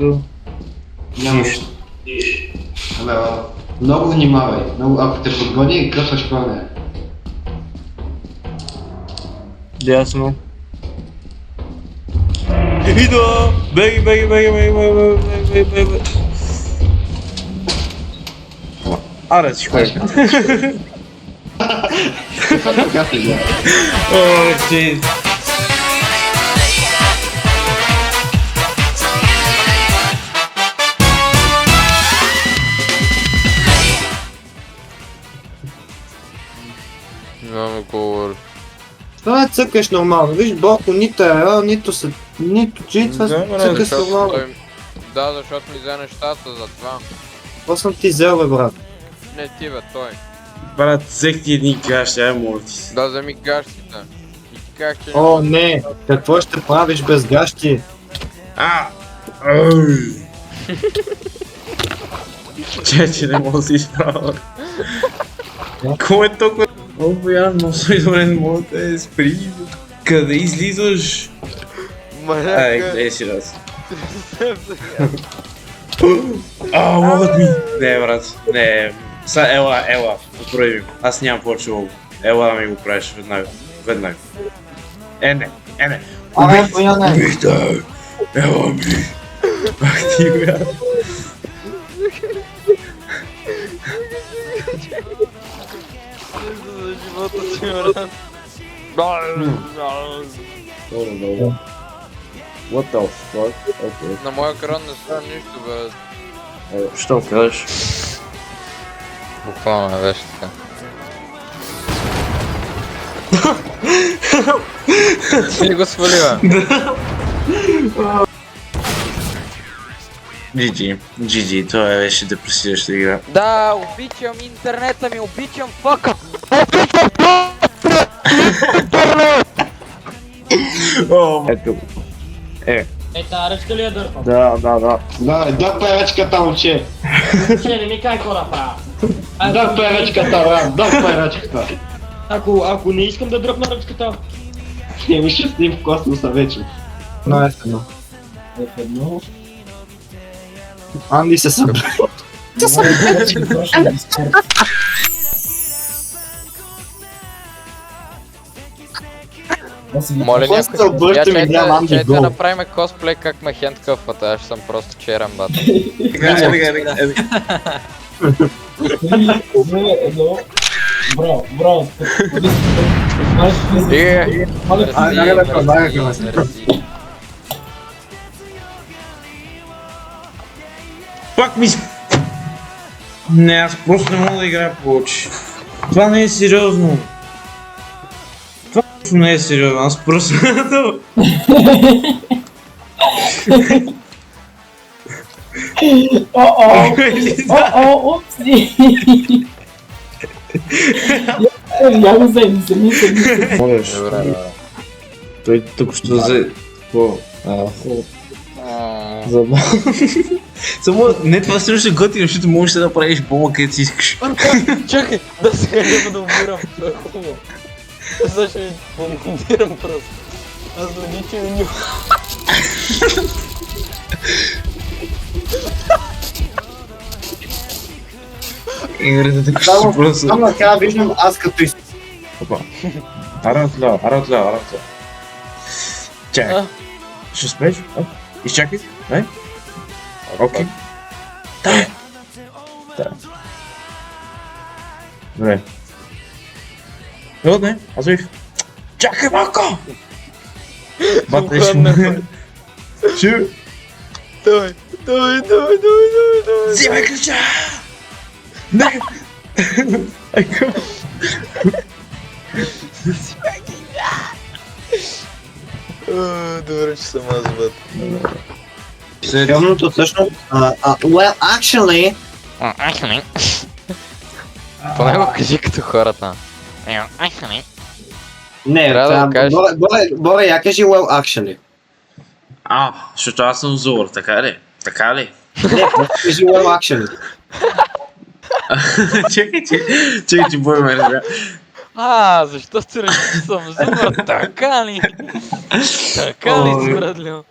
нищо. Няма нищо. Абе, много внимавай. Много, ако те подгони и късваш коня. Дясно. Идва! Беги, беги, беги, беги, беги, беги, беги, беги. Аре, си ходи. Така се гледа. О, ти. Нямаме говори. Това цъкаш нормално. Виж, Боко, нито е, нито са, нито че, това цъкаш нормално. Да, защото ми взе нещата за това. Това съм ти взел, бе, брат. Не ти бе, той. Брат, взех ти едни гащи, ай моля ти. Да, вземи гащите. И ти казах, че О, не! Какво ще правиш без гащи? Че не мога да се изправя. Кой е толкова? О, бе, но си добре, не мога да спри. Къде излизаш? Ай, гледай си раз. Ловът ми! Не, брат, не. Ела, поправи ми. Аз нямам повече лов. Ела да ми го правиш веднага. Не. Абе, Бояне! Убийте! Ела ми! Ах ти, брат. за живота си, брат. What the fuck? Okay. На моя екран не става нищо, бе. Що кажеш? Буквално е беше така. Ти ли го свали, бе? GG, това беше депресираща игра. Да, обичам интернета ми, обичам фъка! Ето. Ета, ръчка ли я дърпам? Да. Да, перечката, момче. Че, не ми кай какво да правя. Да, перечката, брат. Да, перечката. Ако не искам да дръпна ръчката. Еми ще снимам в космоса вече. Но е едно. Едно. Анди се събра. Моля Просто някой... обръщам и гледам Анди Чайте гол. направим косплей как ме хендкъфвате, аз ще съм просто черен бат. Едно. Браво. Пак ми... Не, аз просто не мога да играя повече. Това не е сериозно. Това просто не е сериозно, аз просто... Упси! Я го вземи. Можеш. Той тук ще взе... Какво? Забавно. Само не това също готино, защото можеш да направиш бома където си искаш. Чакай, да сега няма да умирам, това е хубаво. Сега ще ви помонтирам просто. Аз не че ми Играта така ще просто... Само накрая виждам аз като из... Опа. Ара отляво. Чакай. Ще успееш? Изчакай. Дай. Окей. Да. Добре. Не, аз бих. Чакай малко! Батеш. Чу. Давай. Взимай ключа! Не! Айко. Добре, че съм аз бат. Сериозното всъщност... Well, actually... Поне го кажи като хората. Не, Трябва да го кажеш. Боре, я кажи well, actually. Защото аз съм зор, така ли? Не, просто кажи well, actually. Чакай, че бой ме разбира. Защо ти реши, че съм зумър? Така ли? Така ли, смръдлил?